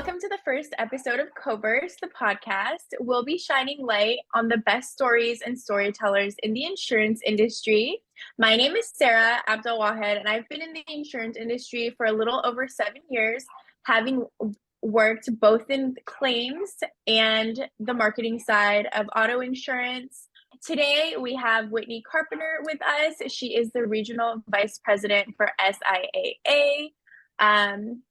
Welcome to the first episode of COVERSE, the podcast. We'll be shining light on the best stories and storytellers in the insurance industry. My name is Sarah Abdelwahed, and I've been in the insurance industry for a little over 7 years, having worked both in claims and the marketing side of auto insurance. Today, we have Whitney Carpenter with us. She is the Regional Vice President for SIAA.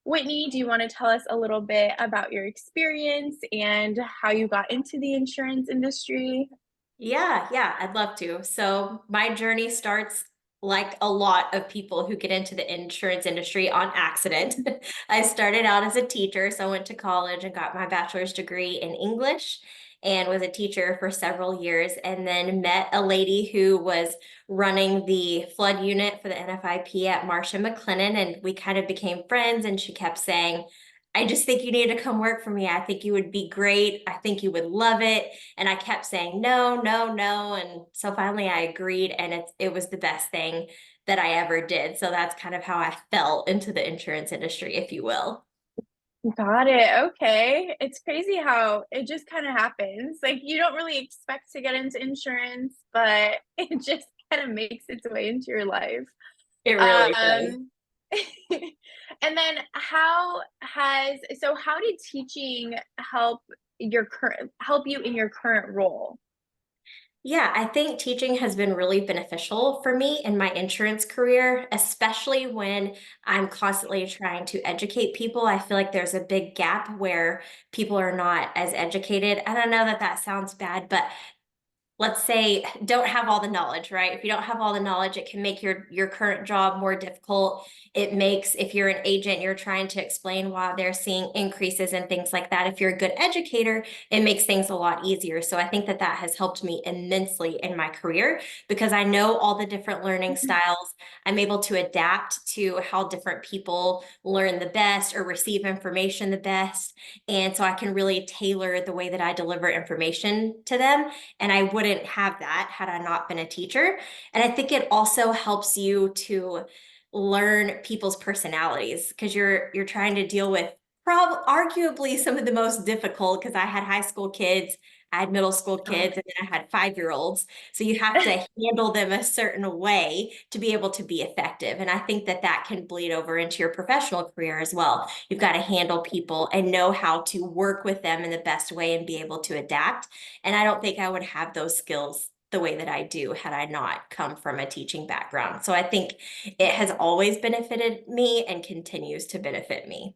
Whitney, do you want to tell us a little bit about your experience and how you got into the insurance industry? Yeah, I'd love to. So my journey starts like a lot of people who get into the insurance industry on accident. I started out as a teacher, so I went to college and got my bachelor's degree in English and was a teacher for several years, and then met a lady who was running the flood unit for the NFIP at Marsh and McLennan, and we kind of became friends, and she kept saying, I just think you need to come work for me. I think you would be great. I think you would love it. And I kept saying, no, no, no. And so finally I agreed, and it was the best thing that I ever did. So that's kind of how I fell into the insurance industry, if you will. Got it. Okay. It's crazy how it just kind of happens. Like you don't really expect to get into insurance, but it just kind of makes its way into your life. It really does. Um, and then how did teaching help you in your current role? Yeah, I think teaching has been really beneficial for me in my insurance career, especially when I'm constantly trying to educate people. I feel like there's a big gap where people are not as educated. I don't know that that sounds bad, but let's say don't have all the knowledge, right? If you don't have all the knowledge, it can make your current job more difficult. It makes, if you're an agent, you're trying to explain why they're seeing increases and things like that. If you're a good educator, it makes things a lot easier. So I think that that has helped me immensely in my career because I know all the different learning styles. I'm able to adapt to how different people learn the best or receive information the best. And so I can really tailor the way that I deliver information to them, and I wouldn't have that had I not been a teacher. And I think it also helps you to learn people's personalities because you're trying to deal with arguably some of the most difficult, because I had high school kids, I had middle school kids, and then I had 5-year-olds. So you have to handle them a certain way to be able to be effective. And I think that that can bleed over into your professional career as well. You've got to handle people and know how to work with them in the best way and be able to adapt. And I don't think I would have those skills the way that I do had I not come from a teaching background. So I think it has always benefited me and continues to benefit me.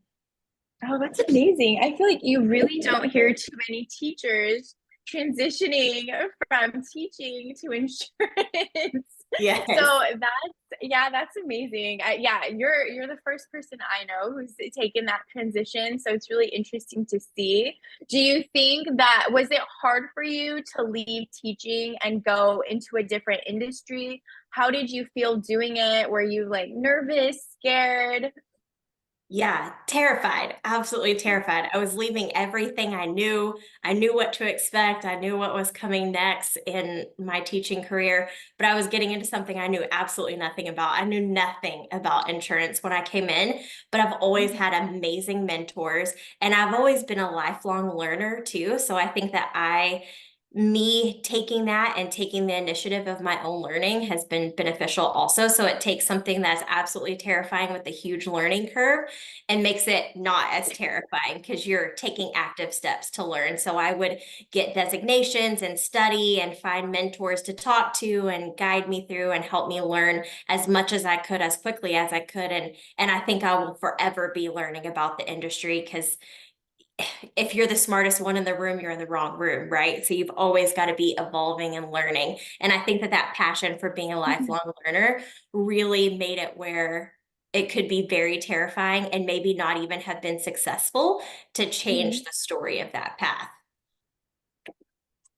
Oh, that's amazing. I feel like you really don't hear too many teachers transitioning from teaching to insurance. Yes. So that's amazing. Yeah, you're the first person I know who's taken that transition. So it's really interesting to see. Do you think that was it hard for you to leave teaching and go into a different industry? How did you feel doing it? Were you like nervous, scared? Yeah, terrified, absolutely terrified. I was leaving everything I knew. I knew what to expect. I knew what was coming next in my teaching career, but I was getting into something I knew absolutely nothing about. I knew nothing about insurance when I came in, but I've always had amazing mentors, and I've always been a lifelong learner too. So I think that me taking that and taking the initiative of my own learning has been beneficial also. So it takes something that's absolutely terrifying with a huge learning curve and makes it not as terrifying because you're taking active steps to learn. So I would get designations and study and find mentors to talk to and guide me through and help me learn as much as I could, as quickly as I could. And I think I will forever be learning about the industry because if you're the smartest one in the room, you're in the wrong room, right? So you've always got to be evolving and learning. And I think that that passion for being a lifelong learner really made it where it could be very terrifying and maybe not even have been successful to change Mhm. the story of that path.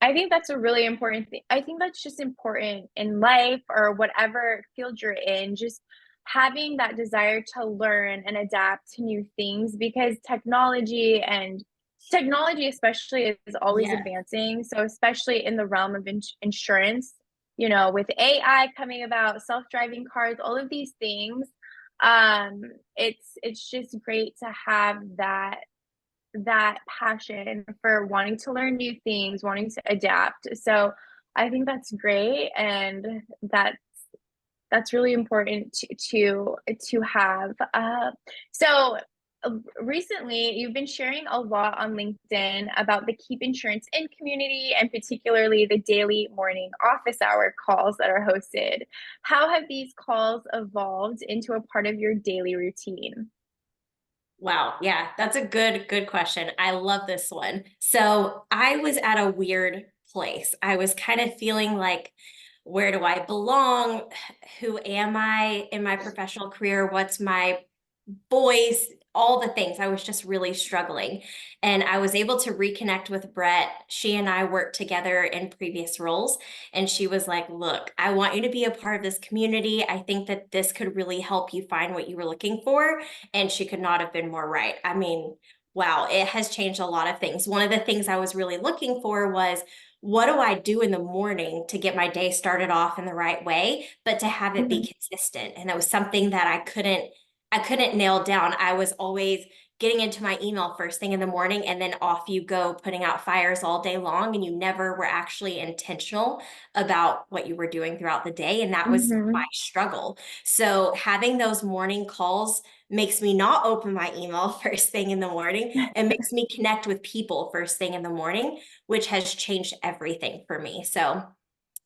I think that's a really important thing. I think that's just important in life or whatever field you're in, just having that desire to learn and adapt to new things because technology especially is always Yeah. advancing. So especially in the realm of insurance, with AI coming about, self-driving cars, all of these things, it's just great to have that that passion for wanting to learn new things, wanting to adapt. So I think that's great, and that's really important to have. So recently, you've been sharing a lot on LinkedIn about the Keep Insurance In community, and particularly the daily morning office hour calls that are hosted. How have these calls evolved into a part of your daily routine? Wow. Yeah, that's a good question. I love this one. So I was at a weird place. I was kind of feeling like, where do I belong? Who am I in my professional career? What's my voice, all the things. I was just really struggling. And I was able to reconnect with Brett. She and I worked together in previous roles. And she was like, look, I want you to be a part of this community. I think that this could really help you find what you were looking for. And she could not have been more right. I mean, wow, it has changed a lot of things. One of the things I was really looking for was, what do I do in the morning to get my day started off in the right way, but to have it be Mhm, consistent? And that was something that I couldn't nail down. I was always getting into my email first thing in the morning, and then off you go, putting out fires all day long, and you never were actually intentional about what you were doing throughout the day. And that was my mhm, struggle. So having those morning calls makes me not open my email first thing in the morning, and makes me connect with people first thing in the morning, which has changed everything for me. So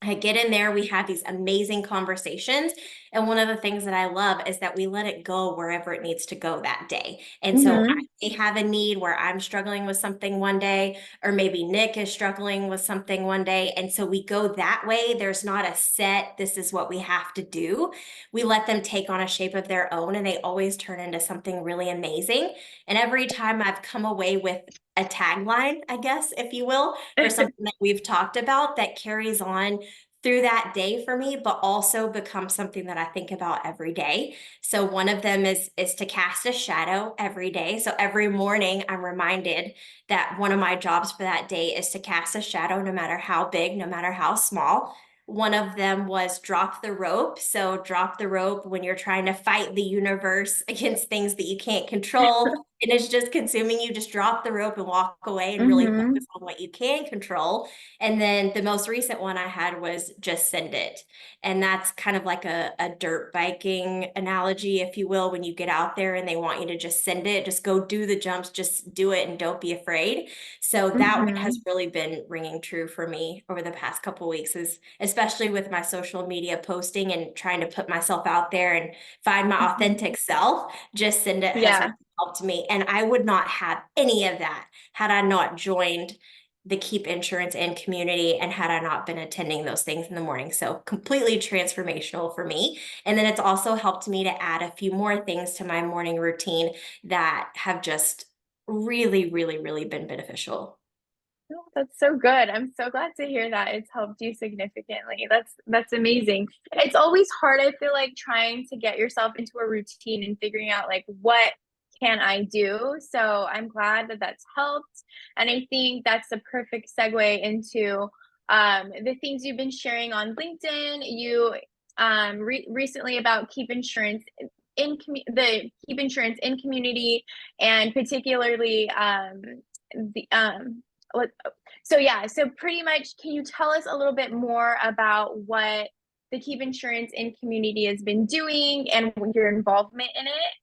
I get in there, we have these amazing conversations. And one of the things that I love is that we let it go wherever it needs to go that day. And so I mhm, may have a need where I'm struggling with something one day, or maybe Nick is struggling with something one day. And so we go that way. There's not a set, this is what we have to do. We let them take on a shape of their own, and they always turn into something really amazing. And every time I've come away with a tagline, I guess, if you will, for something that we've talked about that carries on through that day for me, but also becomes something that I think about every day. So one of them is to cast a shadow every day. So every morning I'm reminded that one of my jobs for that day is to cast a shadow, no matter how big, no matter how small. One of them was drop the rope. So drop the rope when you're trying to fight the universe against things that you can't control and it's just consuming you. Just drop the rope and walk away and really mhm. focus on what you can control. And then the most recent one I had was just send it. And that's kind of like a dirt biking analogy, if you will, when you get out there and they want you to just send it, just go do the jumps, just do it and don't be afraid. So that one has Mhm, really been ringing true for me over the past couple of weeks, is especially with my social media posting and trying to put myself out there and find my mhm. authentic self. Just send it has Yeah. really helped me. And I would not have any of that had I not joined the Keep Insurance In community and had I not been attending those things in the morning. So completely transformational for me. And then it's also helped me to add a few more things to my morning routine that have just really, really, really been beneficial. Oh, that's so good. I'm so glad to hear that it's helped you significantly. That's amazing. It's always hard, I feel like, trying to get yourself into a routine and figuring out like what can I do. So I'm glad that that's helped, and I think that's a perfect segue into the things you've been sharing on LinkedIn. You recently about Keep Insurance the Keep Insurance In community, and particularly the what so yeah, so pretty much, can you tell us a little bit more about what the Keep Insurance In community has been doing and your involvement in it?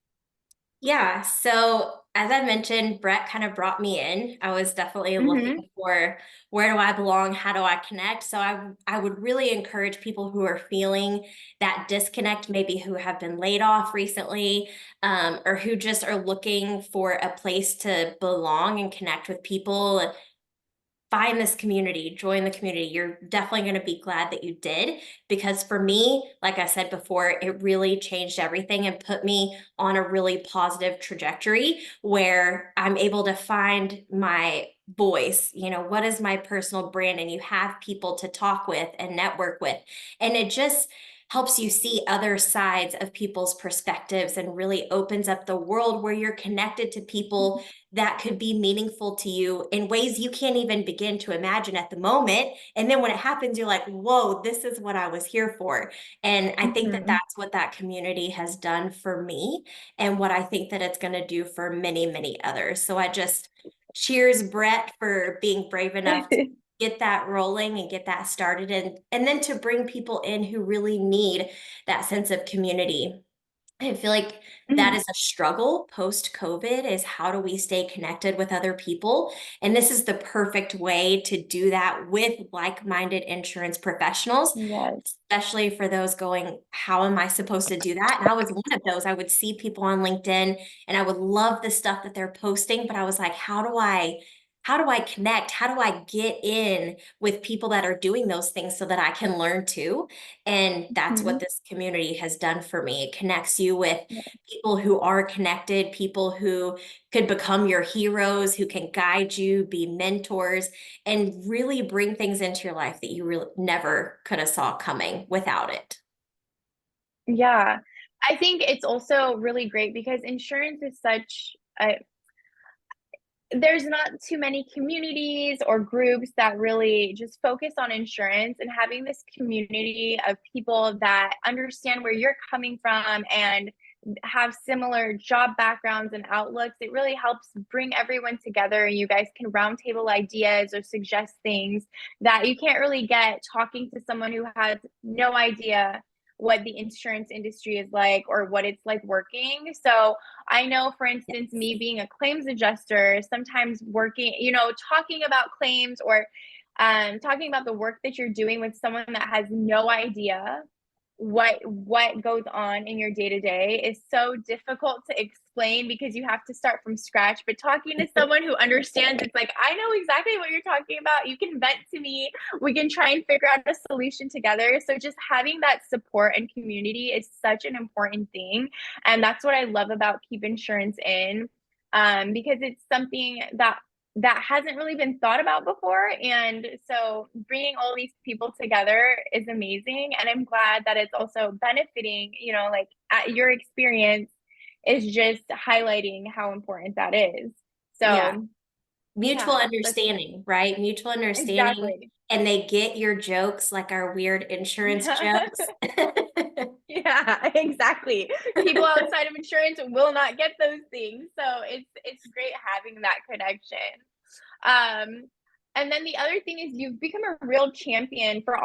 Yeah, so as I mentioned, Brett kind of brought me in. I was definitely Mhm. looking for, where do I belong? How do I connect? So I would really encourage people who are feeling that disconnect, maybe who have been laid off recently, or who just are looking for a place to belong and connect with people. Find this community, join the community. You're definitely going to be glad that you did, because for me, like I said before, it really changed everything and put me on a really positive trajectory where I'm able to find my voice. What is my personal brand? And you have people to talk with and network with. And it just helps you see other sides of people's perspectives and really opens up the world where you're connected to people that could be meaningful to you in ways you can't even begin to imagine at the moment. And then when it happens, you're like, whoa, this is what I was here for. And I think that Mhm. that's what that community has done for me and what I think that it's going to do for many, many others. So I just cheers Brett for being brave enough to get that rolling and get that started, and then to bring people in who really need that sense of community. I feel like that Mhm. is a struggle post COVID, is how do we stay connected with other people? And this is the perfect way to do that with like-minded insurance professionals, Yes. especially for those going, how am I supposed to do that? And I was one of those. I would see people on LinkedIn and I would love the stuff that they're posting, but I was like, how do I connect? How do I get in with people that are doing those things so that I can learn too? And that's what Mhm. this community has done for me. It connects you with people who are connected, people who could become your heroes, who can guide you, be mentors, and really bring things into your life that you really never could have saw coming without it. Yeah. I think it's also really great because insurance is such a there's not too many communities or groups that really just focus on insurance, and having this community of people that understand where you're coming from and have similar job backgrounds and outlooks, it really helps bring everyone together, and you guys can roundtable ideas or suggest things that you can't really get talking to someone who has no idea what the insurance industry is like or what it's like working. So I know, for instance, me being a claims adjuster, sometimes working, talking about claims or talking about the work that you're doing with someone that has no idea what goes on in your day to day is so difficult to explain because you have to start from scratch. But talking to someone who understands, it's like, I know exactly what you're talking about. You can vent to me. We can try and figure out a solution together. So just having that support and community is such an important thing. And that's what I love about Keep Insurance In, because it's something that hasn't really been thought about before. And so bringing all these people together is amazing. And I'm glad that it's also benefiting, like at your experience is just highlighting how important that is. Yeah. So, Mutual yeah, that's understanding, right? Mutual understanding. exactly. And they get your jokes, like our weird insurance jokes. Yeah, exactly. People outside of insurance will not get those things. So it's great having that connection. Um, and then the other thing is you've become a real champion for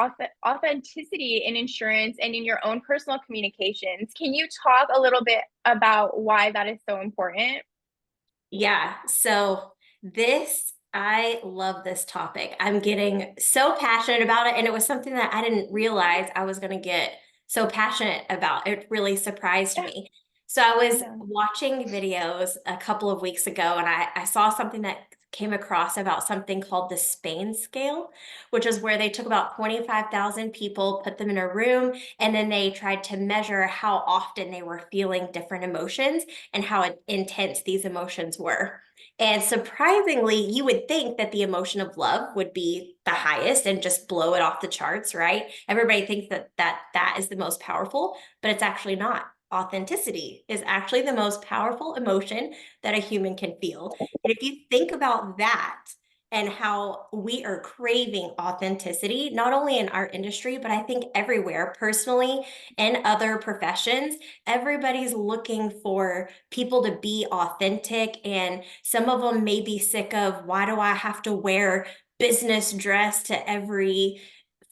authenticity in insurance and in your own personal communications. Can you talk a little bit about why that is so important? Yeah. So I love this topic. I'm getting so passionate about it. And it was something that I didn't realize I was going to get so passionate about. It really surprised Yeah, me. So I was yeah. watching videos a couple of weeks ago and I saw something that came across about something called the Spain scale, which is where they took about 25,000 people, put them in a room, and then they tried to measure how often they were feeling different emotions and how intense these emotions were. And surprisingly, you would think that the emotion of love would be the highest and just blow it off the charts, right? Everybody thinks that is the most powerful, but it's actually not. Authenticity is actually the most powerful emotion that a human can feel. And if you think about that and how we are craving authenticity, not only in our industry, but I think everywhere, personally and other professions, everybody's looking for people to be authentic. And some of them may be sick of, why do I have to wear business dress to every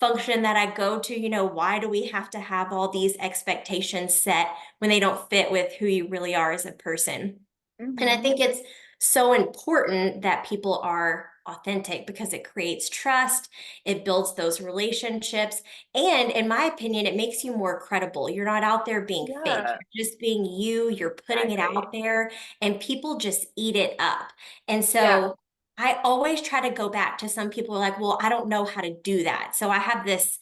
function that I go to? Why do we have to have all these expectations set when they don't fit with who you really are as a person? And I Hmm. think it's so important that people are authentic because it creates trust, it builds those relationships, and in my opinion, it makes you more credible. You're not out there being fake. Yeah, You're just being you, you're putting it exactly. out there, and people just eat it up. And Yeah. so I always try to go back to, some people are like, well, I don't know how to do that. So I have this,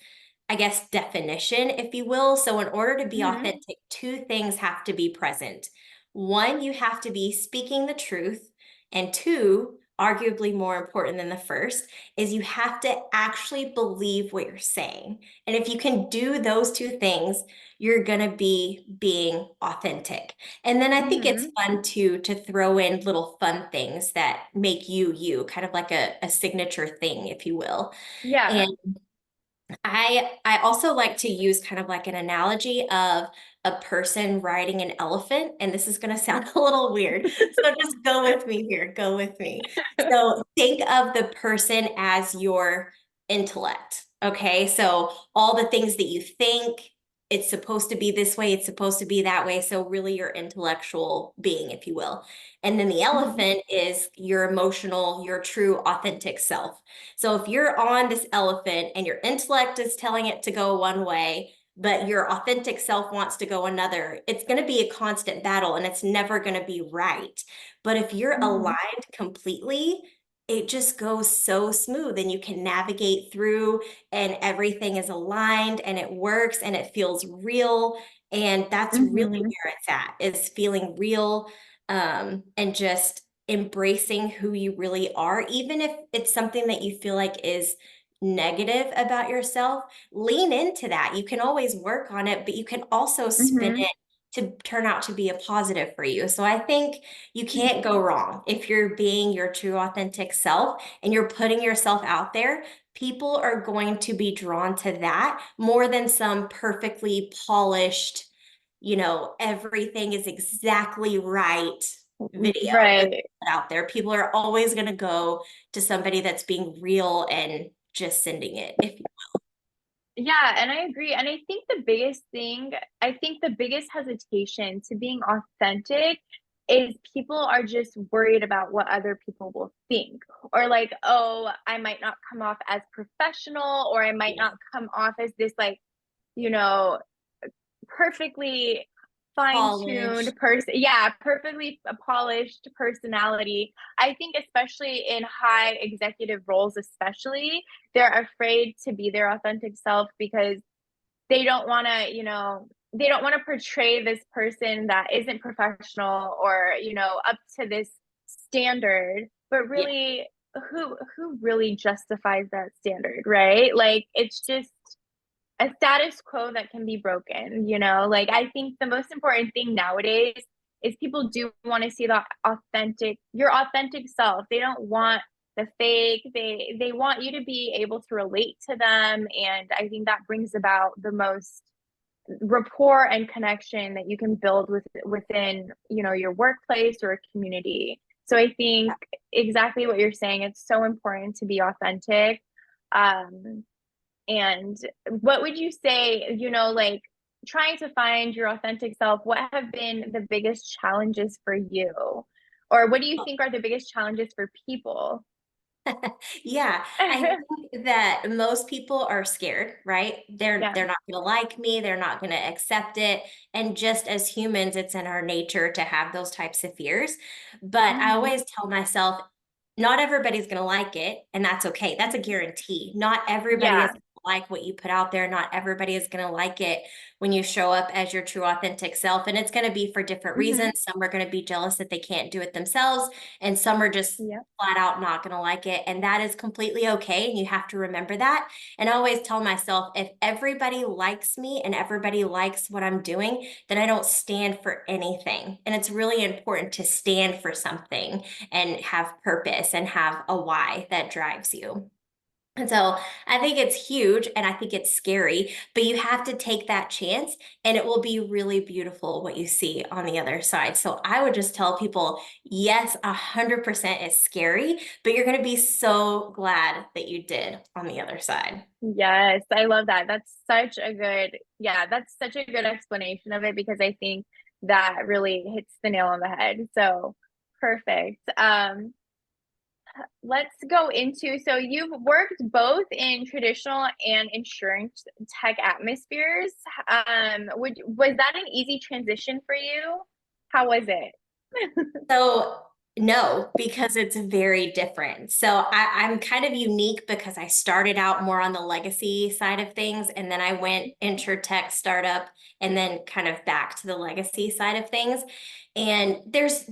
I guess, definition, if you will. So in order to be Hmm. authentic, two things have to be present. One, you have to be speaking the truth. And two, arguably more important than the first, is you have to actually believe what you're saying. And if you can do those two things, you're going to be being authentic. And then I think it's Mm-hmm. fun to throw in little fun things that make you you, kind of like a signature thing, if you will. Yeah. And I also like to use kind of like an analogy of a person riding an elephant, and this is going to sound a little weird. So just go with me here, go with me. So think of the person as your intellect. Okay. So all the things that you think, it's supposed to be this way, it's supposed to be that way. So really your intellectual being, if you will. And then the Mm-hmm. elephant is your emotional, your true authentic self. So if you're on this elephant and your intellect is telling it to go one way, but your authentic self wants to go another, it's going to be a constant battle and it's never going to be right. But if you're Mm-hmm. aligned completely, it just goes so smooth and you can navigate through and everything is aligned and it works and it feels real. And that's really Mm-hmm. where it's at, is feeling real, and just embracing who you really are, even if it's something that you feel like is negative about yourself. Lean into that. You can always work on it, but you can also spin Mm-hmm. it to turn out to be a positive for you. So I think you can't go wrong if you're being your true authentic self and you're putting yourself out there. People are going to be drawn to that more than some perfectly polished, everything is exactly right video that's Right. put out there. People are always going to go to somebody that's being real and just sending it. If Yeah, and I agree. And I think the biggest hesitation to being authentic is people are just worried about what other people will think. Or like, oh, I might not come off as professional, or I might Yes, not come off as this like, you know, perfectly fine-tuned polished. person. Yeah, perfectly polished personality. I think especially in high executive roles, especially, they're afraid to be their authentic self because they don't want to, they don't want to portray this person that isn't professional or, up to this standard, but Yeah, really who really justifies that standard, right? Like it's just a status quo that can be broken, like I think the most important thing nowadays is people do want to see your authentic self. They don't want the fake. They want you to be able to relate to them, and I think that brings about the most rapport and connection that you can build within your workplace or a community. So I think exactly what you're saying, it's so important to be authentic. And what would you say, like trying to find your authentic self, what have been the biggest challenges for you? Or what do you think are the biggest challenges for people? yeah. I think that most people are scared, right? They're Yeah. they're not going to like me, they're not going to accept it. And just as humans, it's in our nature to have those types of fears. But I Hmm. always tell myself, not everybody's going to like it, and that's okay. That's a guarantee. Not everybody is Yeah. gonna like what you put out there. Not everybody is going to like it when you show up as your true authentic self. And it's going to be for different Hmm. reasons. Some are going to be jealous that they can't do it themselves, and some are just Yeah. flat out not going to like it. And that is completely okay. And you have to remember that. And I always tell myself, if everybody likes me and everybody likes what I'm doing, then I don't stand for anything. And it's really important to stand for something and have purpose and have a why that drives you. And so I think it's huge and I think it's scary, but you have to take that chance and it will be really beautiful what you see on the other side. So I would just tell people, yes, 100% is scary, but you're going to be so glad that you did on the other side. Yes, I love that. That's such a good explanation of it because I think that really hits the nail on the head. So perfect. Let's go into, so you've worked both in traditional and insurance tech atmospheres. Was that an easy transition for you? How was it? So no, because it's very different. So I'm kind of unique because I started out more on the legacy side of things, and then I went tech startup, and then kind of back to the legacy side of things. And there's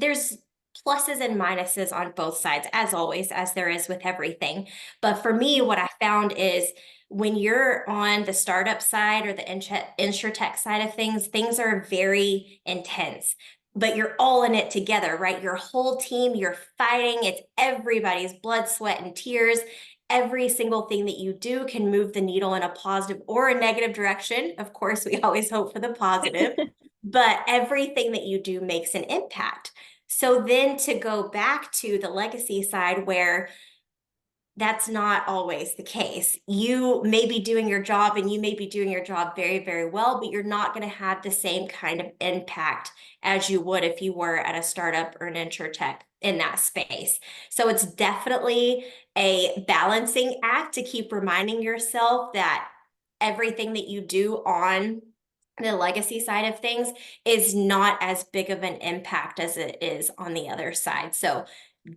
pluses and minuses on both sides, as always, as there is with everything. But for me, what I found is when you're on the startup side or the insurtech side of things, things are very intense. But you're all in it together, right? Your whole team, you're fighting. It's everybody's blood, sweat, and tears. Every single thing that you do can move the needle in a positive or a negative direction. Of course, we always hope for the positive, but everything that you do makes an impact. So then to go back to the legacy side where that's not always the case. You may be doing your job and you may be doing your job very, very well, but you're not going to have the same kind of impact as you would if you were at a startup or an insurtech in that space. So it's definitely a balancing act to keep reminding yourself that everything that you do on the legacy side of things is not as big of an impact as it is on the other side. So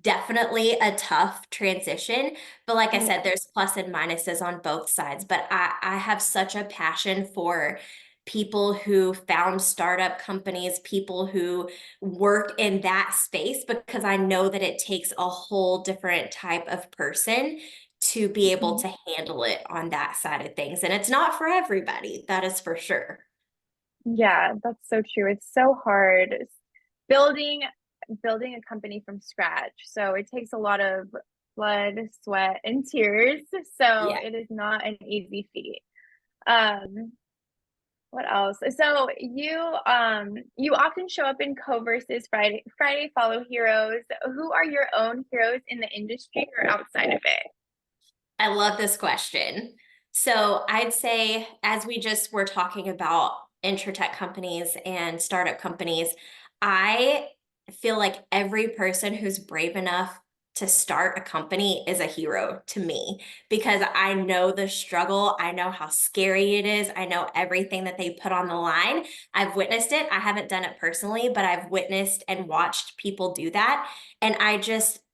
definitely a tough transition, but like I said, there's plus and minuses on both sides. But I have such a passion for people who found startup companies, people who work in that space, because I know that it takes a whole different type of person to be able to handle it on that side of things. And it's not for everybody, that is for sure. Yeah, that's so true. It's so hard building building a company from scratch. So it takes a lot of blood, sweat, and tears. So Yeah. it is not an easy feat. Um, what else? So you often show up in COVERSE's Friday Follow Heroes. Who are your own heroes in the industry or outside of it? I love this question. So I'd say, as we just were talking about insurtech companies and startup companies, I feel like every person who's brave enough to start a company is a hero to me because I know the struggle. I know how scary it is. I know everything that they put on the line. I've witnessed it. I haven't done it personally, but I've witnessed and watched people do that. And I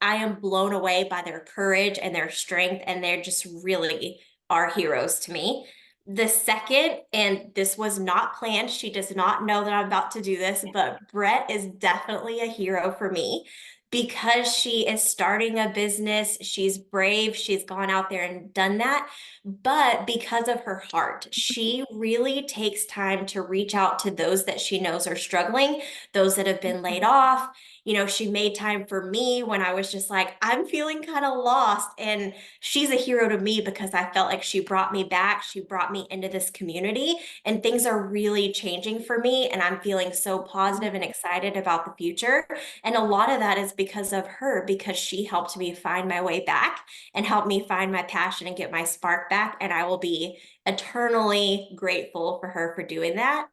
am blown away by their courage and their strength, and they're just really are heroes to me. The second, and this was not planned, she does not know that I'm about to do this, but Brett is definitely a hero for me because she is starting a business. She's brave. She's gone out there and done that. But because of her heart, she really takes time to reach out to those that she knows are struggling, those that have been laid off. You know, she made time for me when I was just like, I'm feeling kind of lost. And she's a hero to me because I felt like she brought me back. She brought me into this community, and things are really changing for me. And I'm feeling so positive and excited about the future. And a lot of that is because of her, because she helped me find my way back and helped me find my passion and get my spark back. And I will be eternally grateful for her for doing that.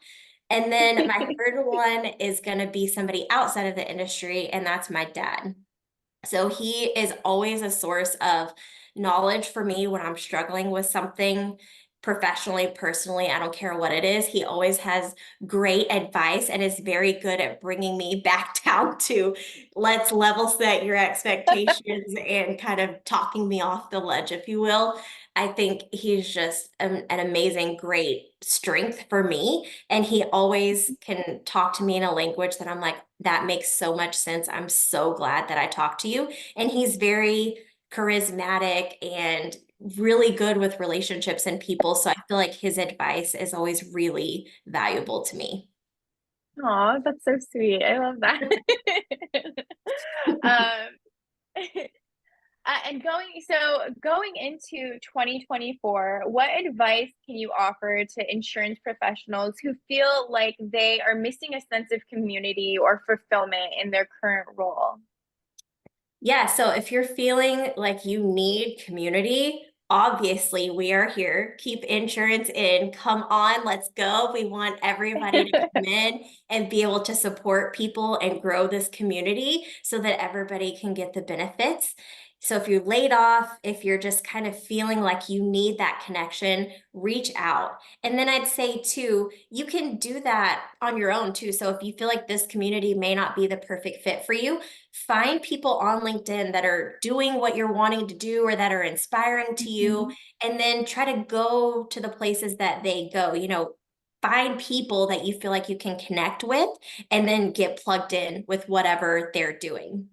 And then my third one is going to be somebody outside of the industry, and that's my dad. So he is always a source of knowledge for me when I'm struggling with something professionally, personally. I don't care what it is. He always has great advice and is very good at bringing me back down to let's level set your expectations and kind of talking me off the ledge, if you will. I think he's just an amazing, great strength for me. And he always can talk to me in a language that I'm like, that makes so much sense. I'm so glad that I talked to you. And he's very charismatic and really good with relationships and people. So I feel like his advice is always really valuable to me. Aw, that's so sweet. I love that. um, and going into 2024, what advice can you offer to insurance professionals who feel like they are missing a sense of community or fulfillment in their current role? Yeah, so if you're feeling like you need community, obviously we are here. Keep insurance in. Come on, let's go. We want everybody to come in and be able to support people and grow this community so that everybody can get the benefits. So if you're laid off, if you're just kind of feeling like you need that connection, reach out. And then I'd say too, you can do that on your own too. So if you feel like this community may not be the perfect fit for you, find people on LinkedIn that are doing what you're wanting to do or that are inspiring to you, Mhm. and then try to go to the places that they go. You know, find people that you feel like you can connect with and then get plugged in with whatever they're doing.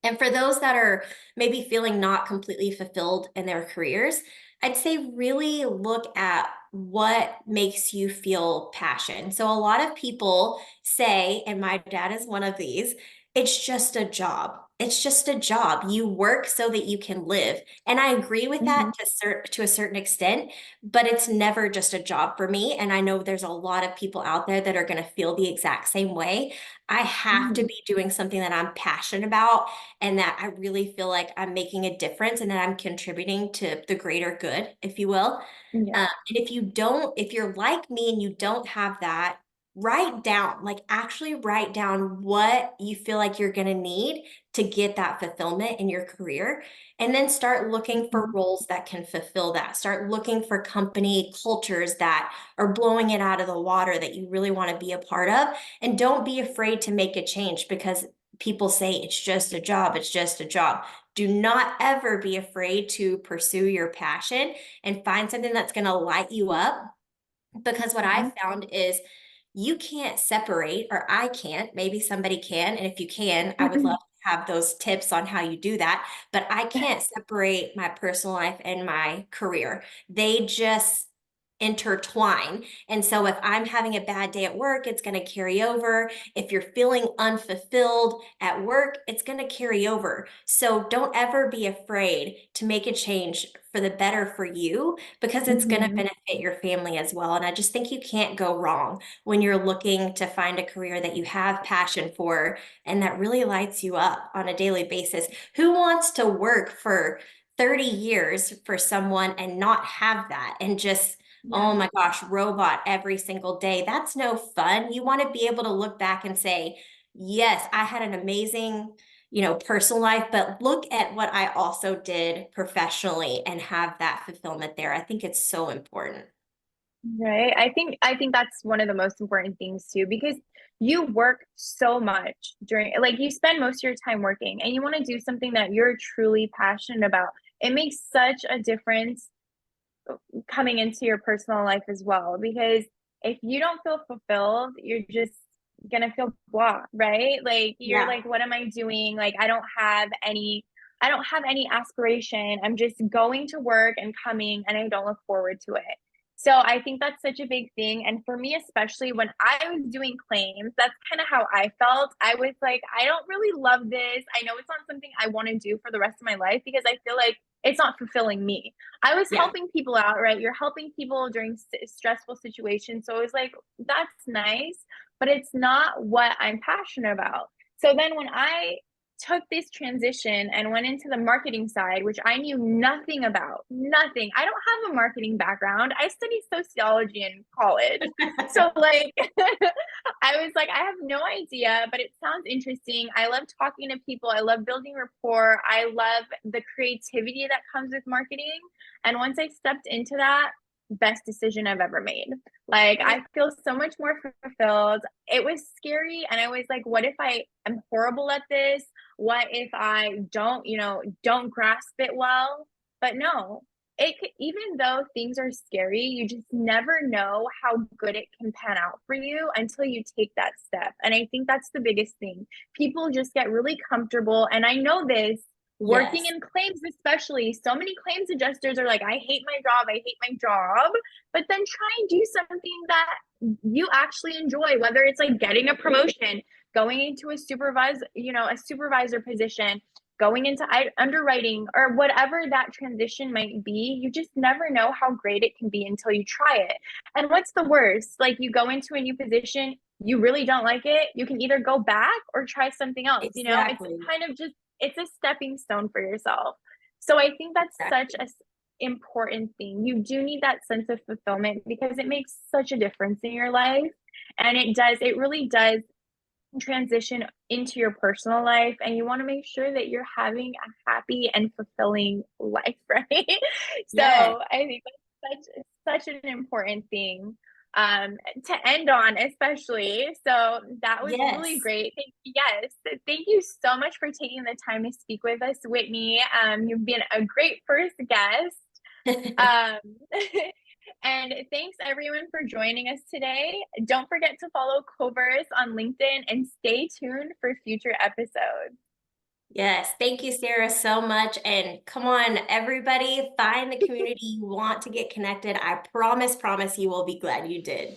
And for those that are maybe feeling not completely fulfilled in their careers, I'd say really look at what makes you feel passion. So a lot of people say, and my dad is one of these, it's just a job. It's just a job. You work so that you can live. And I agree with that Mhm. to a certain extent, but it's never just a job for me. And I know there's a lot of people out there that are going to feel the exact same way. I have to Mhm. be doing something that I'm passionate about and that I really feel like I'm making a difference and that I'm contributing to the greater good, if you will. Yeah. And if you don't, if you're like me and you don't have that, write down, like actually write down what you feel like you're going to need to get that fulfillment in your career. And then start looking for Mhm. roles that can fulfill that. Start looking for company cultures that are blowing it out of the water that you really want to be a part of. And don't be afraid to make a change because people say it's just a job, it's just a job. Do not ever be afraid to pursue your passion and find something that's going to light you up. Because what Mhm. I've found is you can't separate, or I can't, maybe somebody can. And if you can, I would love to have those tips on how you do that. But I can't separate my personal life and my career. They just intertwine. And so if I'm having a bad day at work, it's going to carry over. If you're feeling unfulfilled at work, it's going to carry over. So don't ever be afraid to make a change for the better for you because it's going to Mhm. benefit your family as well. And I just think you can't go wrong when you're looking to find a career that you have passion for and that really lights you up on a daily basis. Who wants to work for 30 years for someone and not have that and just, oh Yeah. my gosh, robot every single day? That's no fun. You want to be able to look back and say, yes, I had an amazing, personal life, but look at what I also did professionally and have that fulfillment there. I think it's so important. Right. I think that's one of the most important things too, because you work so much during, like, you spend most of your time working and you want to do something that you're truly passionate about. It makes such a difference coming into your personal life as well, because if you don't feel fulfilled, you're just gonna feel blah, right? Like you're Yeah. like, what am I doing? Like I don't have any aspiration. I'm just going to work and coming and I don't look forward to it. So I think that's such a big thing. And for me, especially when I was doing claims, that's kind of how I felt. I was like, I don't really love this. I know it's not something I want to do for the rest of my life because I feel like it's not fulfilling me. I was Yeah. helping people out, right? You're helping people during stressful situations. So it was like, that's nice, but it's not what I'm passionate about. So then when I took this transition and went into the marketing side, which I knew nothing about, nothing. I don't have a marketing background. I studied sociology in college. So like I was like, I have no idea, but it sounds interesting. I love talking to people. I love building rapport. I love the creativity that comes with marketing. And once I stepped into that, best decision I've ever made. Like, Yeah. I feel so much more fulfilled. It was scary. And I was like, what if I am horrible at this? What if I don't, don't grasp it well? But no, even though things are scary, you just never know how good it can pan out for you until you take that step. And I think that's the biggest thing. People just get really comfortable. And I know this working Yes. in claims, especially, so many claims adjusters are like, I hate my job, I hate my job. But then try and do something that you actually enjoy, whether it's like getting a promotion, going into a supervisor position, going into underwriting, or whatever that transition might be. You just never know how great it can be until you try it. And what's the worst? Like, you go into a new position, you really don't like it, you can either go back or try something else. It's Exactly. kind of just, it's a stepping stone for yourself. So I think that's such Exactly. a important thing. You do need that sense of fulfillment because it makes such a difference in your life. And it really does transition into your personal life, and you want to make sure that you're having a happy and fulfilling life, right? So Yes. I think that's such an important thing to end on, especially. So that was really Yes. great. Yes, thank you so much for taking the time to speak with us, Whitney. You've been a great first guest. Um, And thanks everyone for joining us today. Don't forget to follow Coverse on LinkedIn and stay tuned for future episodes. Yes, thank you, Sarah, so much. And come on, everybody, find the community you want to get connected. I promise you will be glad you did.